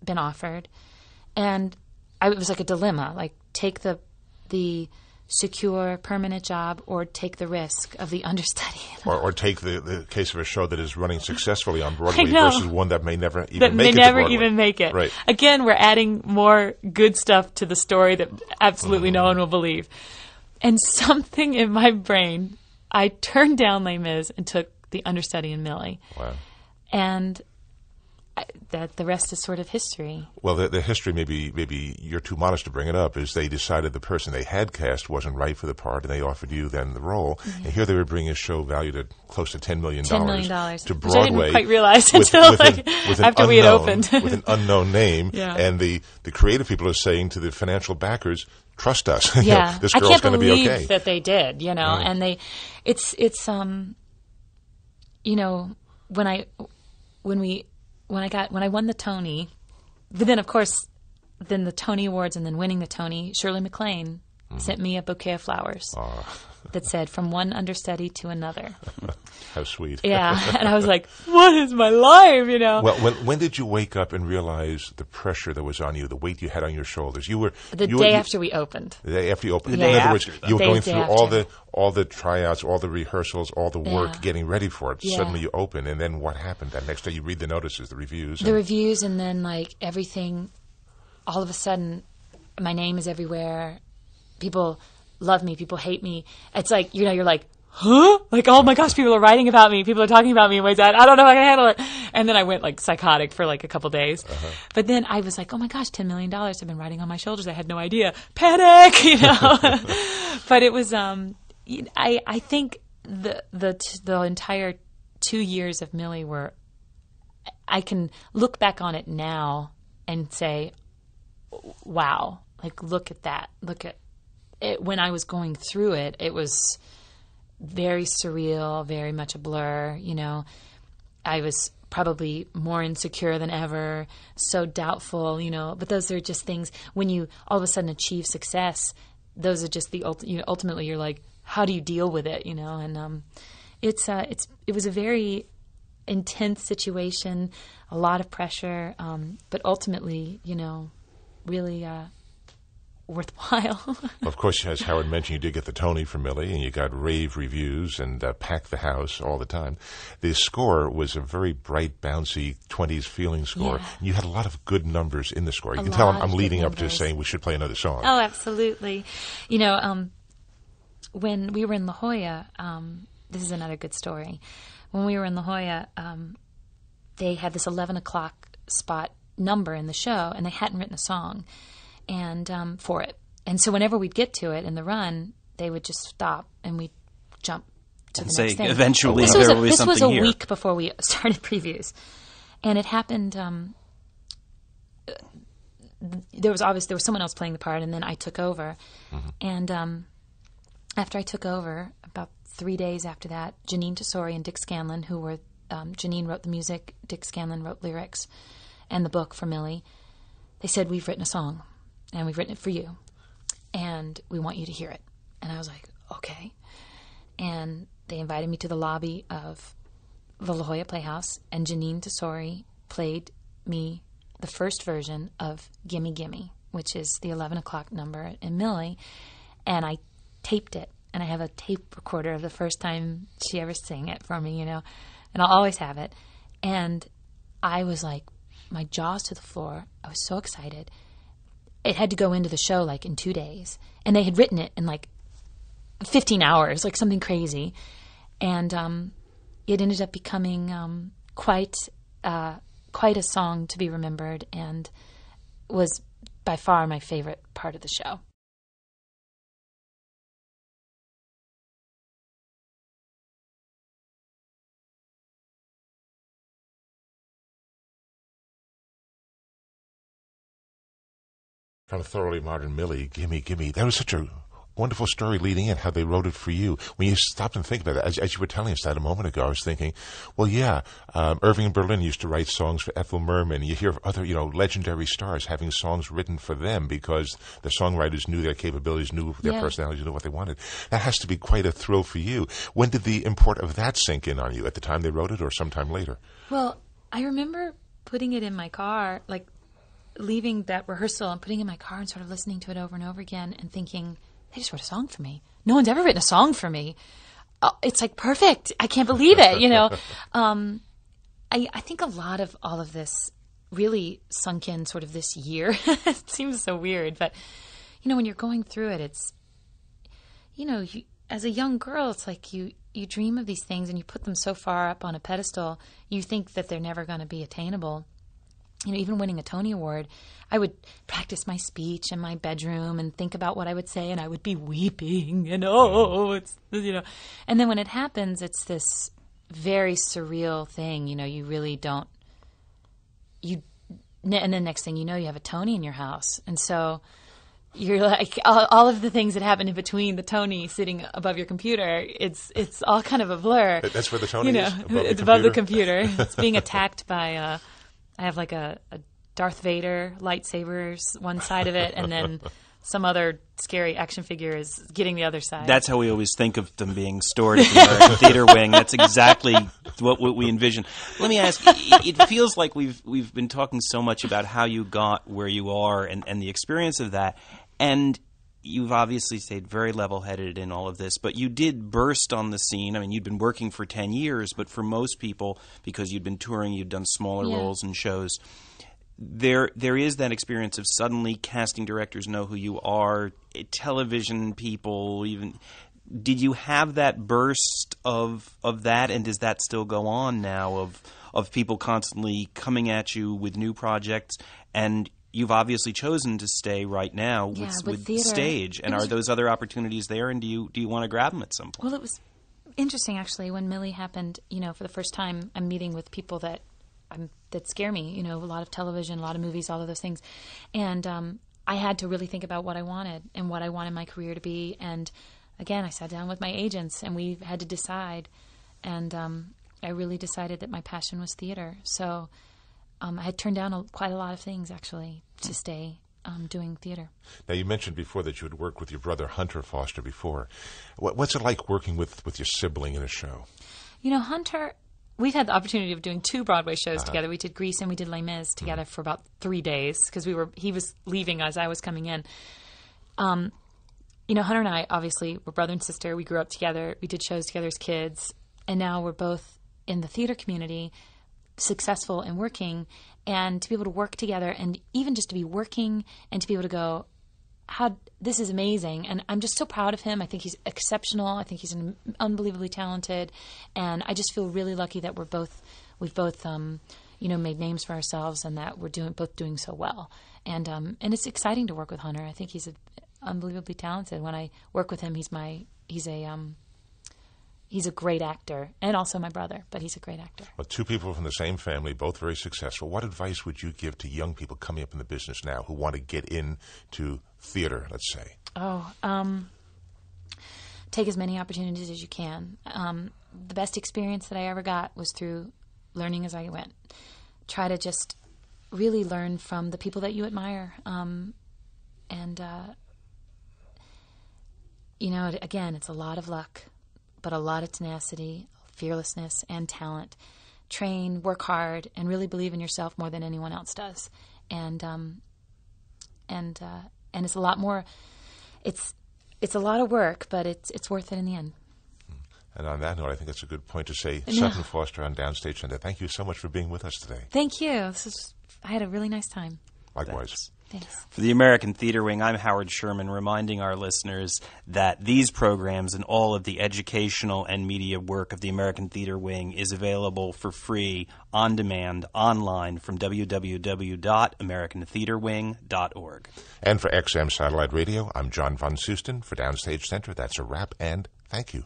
been offered. And it was like a dilemma, like take the secure, permanent job or take the risk of the understudy. Or take the case of a show that is running successfully on Broadway versus one that may never even make it. Right. Again, we're adding more good stuff to the story that absolutely no one will believe. And something in my brain, I turned down Les Mis and took the understudy in Millie. Wow. And that the rest is sort of history. Well, the history, maybe you're too modest to bring it up, is they decided the person they had cast wasn't right for the part, and they offered you then the role. Mm-hmm. And here they were bringing a show valued at close to $10 million to Broadway. Which I didn't quite realize until after we had opened. With an unknown name. Yeah. And the creative people are saying to the financial backers, trust us. Yeah. This girl's going to be okay. I can't believe that they did, and it's when I won the Tony, but then of course, then the Tony Awards and then winning the Tony, Shirley MacLaine sent me a bouquet of flowers that said, "From one understudy to another." How sweet. Yeah, and I was like, what is my life, Well, when did you wake up and realize the pressure that was on you, the weight you had on your shoulders? The day after we opened. The day after you opened. In other words, you were going through all the tryouts, all the rehearsals, all the work, getting ready for it. Yeah. Suddenly you open, and then what happened? That next day you read the notices, the reviews. And then like everything, all of a sudden, my name is everywhere. People love me. People hate me. It's like, you're like, huh? Like, oh my gosh, people are writing about me. People are talking about me in ways that I don't know if I can handle it. And then I went like psychotic for like a couple days. But then I was like, oh my gosh, $10 million have been riding on my shoulders. I had no idea. Panic, But it was, I think the entire 2 years of Millie I can look back on it now and say, wow, like look at that. Look at it. When I was going through it, it was very surreal, very much a blur. I was probably more insecure than ever, so doubtful, but those are just things when you all of a sudden achieve success. Those are just ultimately you're like, how do you deal with it? And it was a very intense situation, a lot of pressure, but ultimately, really worthwhile. Of course, as Howard mentioned, you did get the Tony for Millie, and you got rave reviews and packed the house all the time. The score was a very bright, bouncy 20s feeling score. Yeah. You had a lot of good numbers in the score. You can tell I'm leading up to saying we should play another song. Oh, absolutely. When we were in La Jolla, this is another good story. When we were in La Jolla, they had this 11 o'clock spot number in the show, and they hadn't written a song for it. And so whenever we'd get to it in the run, they would just stop and we'd jump to the next thing. Eventually there will be something here. This was a week before we started previews. And it happened, there was someone else playing the part, and then I took over. Mm-hmm. And after I took over, about 3 days after that, Janine Tesori and Dick Scanlon, who were, Janine wrote the music, Dick Scanlon wrote lyrics and the book for Millie, they said, we've written a song. And we've written it for you, and we want you to hear it. And I was like, okay. And they invited me to the lobby of the La Jolla Playhouse, and Janine Tesori played me the first version of Gimme Gimme, which is the 11 o'clock number in Millie, and I taped it. And I have a tape recorder of the first time she ever sang it for me, and I'll always have it. And I was like, my jaws to the floor. I was so excited. It had to go into the show like in 2 days, and they had written it in like 15 hours, like something crazy. And it ended up becoming quite a song to be remembered, and was by far my favorite part of the show. From a thoroughly modern Millie, Gimme Gimme. That was such a wonderful story leading in, how they wrote it for you. When you stopped and think about that, as you were telling us that a moment ago, I was thinking, well, yeah, Irving Berlin used to write songs for Ethel Merman. You hear of other, legendary stars having songs written for them because the songwriters knew their capabilities, knew their personalities, knew what they wanted. That has to be quite a thrill for you. When did the import of that sink in on you? At the time they wrote it, or sometime later? Well, I remember putting it in my car, like leaving that rehearsal and putting it in my car and sort of listening to it over and over again and thinking, they just wrote a song for me. No one's ever written a song for me. It's like perfect. I can't believe it, you know. I think a lot of all of this really sunk in sort of this year. It seems so weird, but, you know, when you're going through it, it's, you know, as a young girl, it's like you dream of these things and you put them so far up on a pedestal, you think that they're never going to be attainable. You know, even winning a Tony Award, I would practice my speech in my bedroom and think about what I would say, and I would be weeping, and it's, you know. And then when it happens, it's this very surreal thing, you know, you really don't, and then next thing you know, you have a Tony in your house. And so you're like, all of the things that happen in between the Tony sitting above your computer, it's all kind of a blur. That's where the Tony is? It's above the computer. It's being attacked by, I have like a Darth Vader lightsabers one side of it, and then some other scary action figure is getting the other side. That's how we always think of them being stored at the American Theater Wing. That's exactly what we envision. Let me ask, it feels like we've been talking so much about how you got where you are and the experience of that, and you've obviously stayed very level-headed in all of this, but you did burst on the scene. I mean, you'd been working for 10 years, but for most people, because you'd been touring, you'd done smaller roles and shows, there is that experience of suddenly casting directors know who you are, television people even. Did you have that burst of that, and does that still go on now of people constantly coming at you with new projects? And you've obviously chosen to stay right now with theater, stage. And are those other opportunities there, and do you want to grab them at some point? Well, it was interesting, actually, when Millie happened, you know, for the first time, I'm meeting with people that scare me, you know, a lot of television, a lot of movies, all of those things. And I had to really think about what I wanted and what I wanted my career to be. And again, I sat down with my agents and we had to decide. And I really decided that my passion was theater. So I had turned down quite a lot of things, actually, to stay doing theater. Now, you mentioned before that you had worked with your brother Hunter Foster before. What's it like working with your sibling in a show? You know, Hunter, we've had the opportunity of doing 2 Broadway shows together. We did Grease and we did Les Mis together for about 3 days because he was leaving as I was coming in. You know, Hunter and I obviously were brother and sister. We grew up together. We did shows together as kids. And now we're both in the theater community, successful and working, and to be able to work together and even just to be working and to be able to go, this is amazing. And I'm just so proud of him. I think he's exceptional. I think he's unbelievably talented. And I just feel really lucky that we've both you know, made names for ourselves and that we're both doing so well. And it's exciting to work with Hunter. I think he's unbelievably talented. When I work with him, he's a great actor, and also my brother, but he's a great actor. Well, 2 people from the same family, both very successful. What advice would you give to young people coming up in the business now who want to get into theater, let's say? Take as many opportunities as you can. The best experience that I ever got was through learning as I went. Try to just really learn from the people that you admire. You know, again, it's a lot of luck, but a lot of tenacity, fearlessness, and talent. Train, work hard, and really believe in yourself more than anyone else does. And it's a lot more. It's a lot of work, but it's worth it in the end. And on that note, I think that's a good point to say. Sutton Foster on Downstage Center. Thank you so much for being with us today. Thank you. I had a really nice time. Likewise. Thanks. For the American Theater Wing, I'm Howard Sherman, reminding our listeners that these programs and all of the educational and media work of the American Theater Wing is available for free, on demand, online from www.americantheaterwing.org. And for XM Satellite Radio, I'm John von Susten. For Downstage Center, that's a wrap, and thank you.